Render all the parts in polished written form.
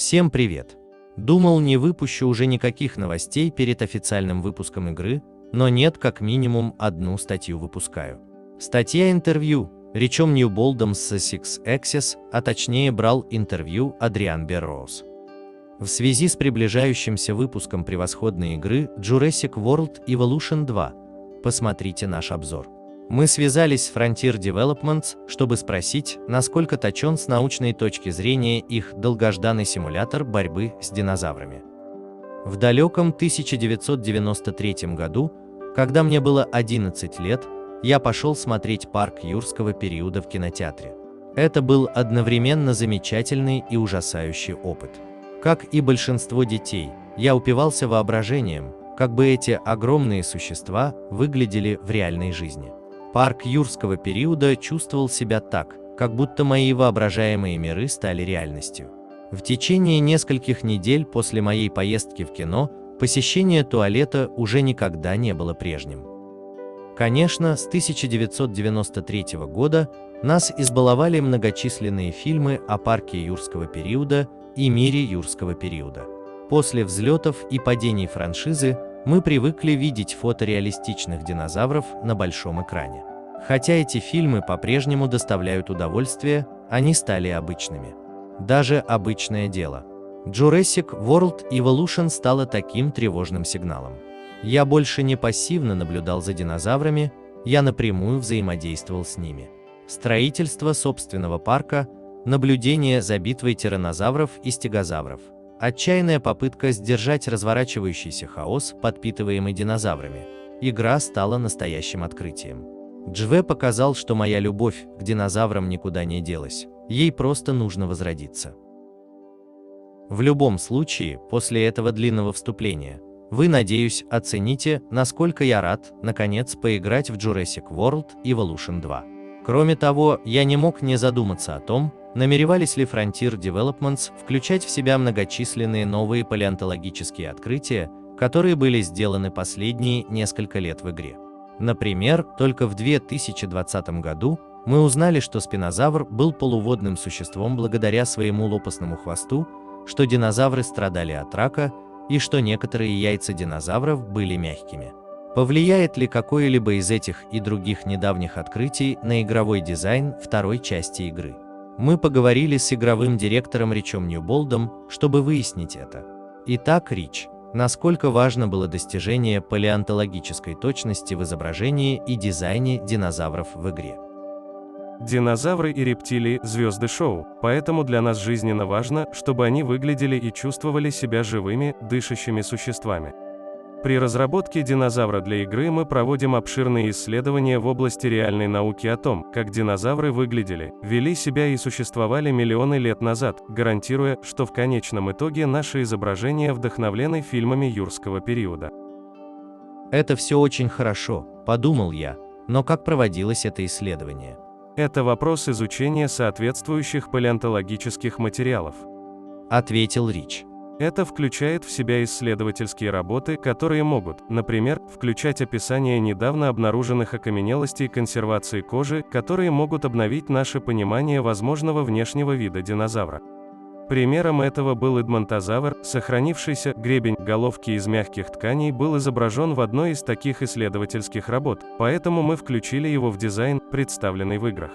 Всем привет! Думал, не выпущу уже никаких новостей перед официальным выпуском игры, но нет, как минимум одну статью выпускаю. Статья-интервью Ричом Ньюболдом с Six Axis, а точнее брал интервью Адриан Берроуз. В связи с приближающимся выпуском превосходной игры Jurassic World Evolution 2, посмотрите наш обзор. Мы связались с Frontier Developments, чтобы спросить, насколько точен с научной точки зрения их долгожданный симулятор борьбы с динозаврами. В далеком 1993 году, когда мне было 11 лет, я пошел смотреть парк юрского периода в кинотеатре. Это был одновременно замечательный и ужасающий опыт. Как и большинство детей, я упивался воображением, как бы эти огромные существа выглядели в реальной жизни. Парк юрского периода чувствовал себя так, как будто мои воображаемые миры стали реальностью. В течение нескольких недель после моей поездки в кино посещение туалета уже никогда не было прежним. Конечно, с 1993 года нас избаловали многочисленные фильмы о парке юрского периода и мире юрского периода. После взлетов и падений франшизы мы привыкли видеть фотореалистичных динозавров на большом экране. Хотя эти фильмы по-прежнему доставляют удовольствие, они стали обычными. Даже обычное дело. Jurassic World Evolution стала таким тревожным сигналом. Я больше не пассивно наблюдал за динозаврами, я напрямую взаимодействовал с ними. Строительство собственного парка, наблюдение за битвой тираннозавров и стегозавров. Отчаянная попытка сдержать разворачивающийся хаос, подпитываемый динозаврами. Игра стала настоящим открытием. Джве показал, что моя любовь к динозаврам никуда не делась, ей просто нужно возродиться. В любом случае, после этого длинного вступления, вы, надеюсь, оцените, насколько я рад, наконец, поиграть в Jurassic World Evolution 2. Кроме того, я не мог не задуматься о том, намеревались ли Frontier Developments включать в себя многочисленные новые палеонтологические открытия, которые были сделаны последние несколько лет в игре. Например, только в 2020 году мы узнали, что спинозавр был полуводным существом благодаря своему лопастному хвосту, что динозавры страдали от рака и что некоторые яйца динозавров были мягкими. Повлияет ли какое-либо из этих и других недавних открытий на игровой дизайн второй части игры? Мы поговорили с игровым директором Ричом Ньюболдом, чтобы выяснить это. Итак, Рич, насколько важно было достижение палеонтологической точности в изображении и дизайне динозавров в игре? Динозавры и рептилии – звезды шоу, поэтому для нас жизненно важно, чтобы они выглядели и чувствовали себя живыми, дышащими существами. При разработке динозавра для игры мы проводим обширные исследования в области реальной науки о том, как динозавры выглядели, вели себя и существовали миллионы лет назад, гарантируя, что в конечном итоге наши изображения вдохновлены фильмами юрского периода. Это все очень хорошо, подумал я, но как проводилось это исследование? Это вопрос изучения соответствующих палеонтологических материалов, ответил Рич. Это включает в себя исследовательские работы, которые могут, например, включать описание недавно обнаруженных окаменелостей консервации кожи, которые могут обновить наше понимание возможного внешнего вида динозавра. Примером этого был эдмонтозавр, сохранившийся гребень головки из мягких тканей был изображен в одной из таких исследовательских работ, поэтому мы включили его в дизайн, представленный в играх.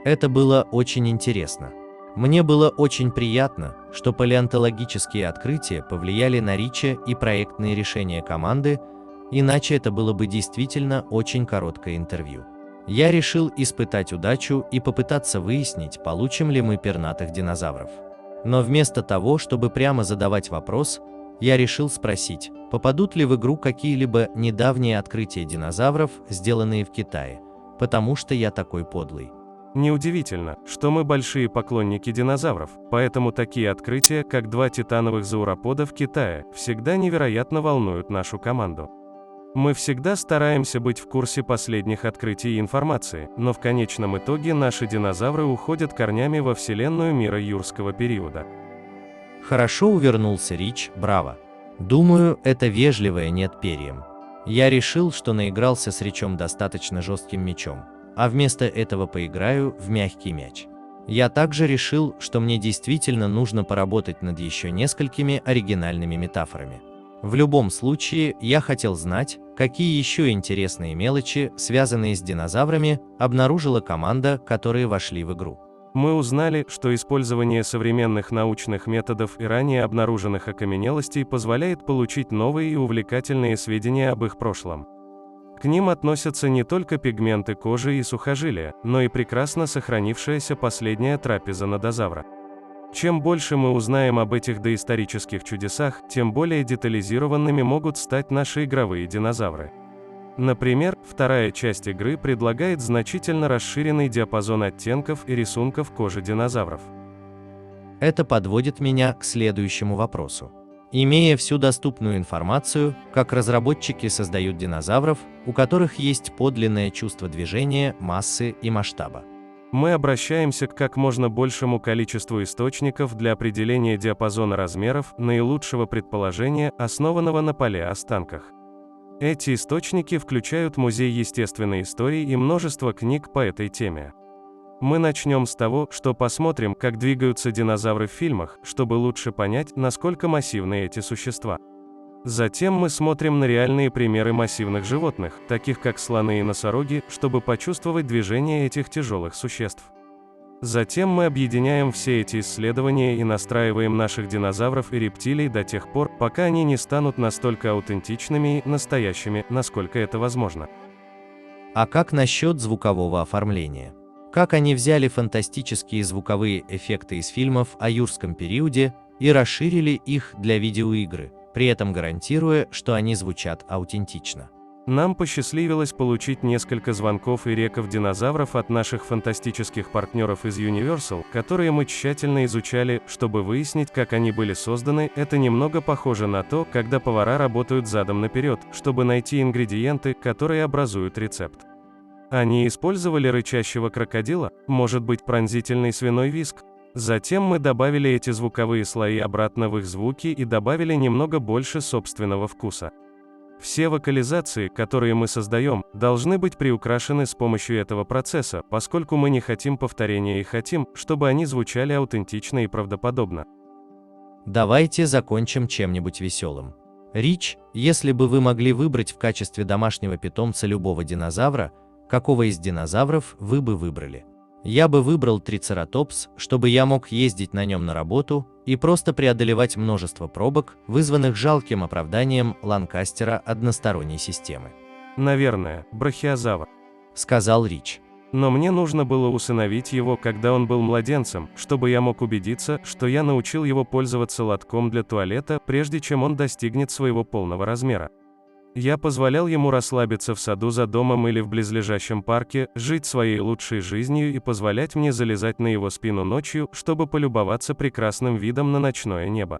Это было очень интересно. Мне было очень приятно, что палеонтологические открытия повлияли на Рича и проектные решения команды, иначе это было бы действительно очень короткое интервью. Я решил испытать удачу и попытаться выяснить, получим ли мы пернатых динозавров. Но вместо того, чтобы прямо задавать вопрос, я решил спросить, попадут ли в игру какие-либо недавние открытия динозавров, сделанные в Китае, потому что я такой подлый. Неудивительно, что мы большие поклонники динозавров, поэтому такие открытия, как 2 титановых зауропода в Китае, всегда невероятно волнуют нашу команду. Мы всегда стараемся быть в курсе последних открытий и информации, но в конечном итоге наши динозавры уходят корнями во вселенную мира юрского периода. Хорошо увернулся Рич, браво. Думаю, это вежливое нет перьям. Я решил, что наигрался с Ричом достаточно жестким мячом, а вместо этого поиграю в мягкий мяч. Я также решил, что мне действительно нужно поработать над еще несколькими оригинальными метафорами. В любом случае, я хотел знать, какие еще интересные мелочи, связанные с динозаврами, обнаружила команда, которые вошли в игру. Мы узнали, что использование современных научных методов и ранее обнаруженных окаменелостей позволяет получить новые и увлекательные сведения об их прошлом. К ним относятся не только пигменты кожи и сухожилия, но и прекрасно сохранившаяся последняя трапеза нодозавра. Чем больше мы узнаем об этих доисторических чудесах, тем более детализированными могут стать наши игровые динозавры. Например, вторая часть игры предлагает значительно расширенный диапазон оттенков и рисунков кожи динозавров. Это подводит меня к следующему вопросу. Имея всю доступную информацию, как разработчики создают динозавров, у которых есть подлинное чувство движения, массы и масштаба. Мы обращаемся к как можно большему количеству источников для определения диапазона размеров, наилучшего предположения, основанного на палеоостанках. Эти источники включают Музей естественной истории и множество книг по этой теме. Мы начнем с того, что посмотрим, как двигаются динозавры в фильмах, чтобы лучше понять, насколько массивны эти существа. Затем мы смотрим на реальные примеры массивных животных, таких как слоны и носороги, чтобы почувствовать движение этих тяжелых существ. Затем мы объединяем все эти исследования и настраиваем наших динозавров и рептилий до тех пор, пока они не станут настолько аутентичными и настоящими, насколько это возможно. А как насчет звукового оформления? Как они взяли фантастические звуковые эффекты из фильмов о юрском периоде и расширили их для видеоигры, при этом гарантируя, что они звучат аутентично? Нам посчастливилось получить несколько звонков и реков динозавров от наших фантастических партнеров из Universal, которые мы тщательно изучали, чтобы выяснить, как они были созданы. Это немного похоже на то, когда повара работают задом наперед, чтобы найти ингредиенты, которые образуют рецепт. Они использовали рычащего крокодила, может быть пронзительный свиной визг. Затем мы добавили эти звуковые слои обратно в их звуки и добавили немного больше собственного вкуса. Все вокализации, которые мы создаем, должны быть приукрашены с помощью этого процесса, поскольку мы не хотим повторения и хотим, чтобы они звучали аутентично и правдоподобно. Давайте закончим чем-нибудь веселым. Рич, если бы вы могли выбрать в качестве домашнего питомца любого динозавра, какого из динозавров вы бы выбрали? Я бы выбрал трицератопс, чтобы я мог ездить на нем на работу и просто преодолевать множество пробок, вызванных жалким оправданием Ланкастера односторонней системы. Наверное, брахиозавр, сказал Рич. Но мне нужно было усыновить его, когда он был младенцем, чтобы я мог убедиться, что я научил его пользоваться лотком для туалета, прежде чем он достигнет своего полного размера. Я позволял ему расслабиться в саду за домом или в близлежащем парке, жить своей лучшей жизнью и позволять мне залезать на его спину ночью, чтобы полюбоваться прекрасным видом на ночное небо.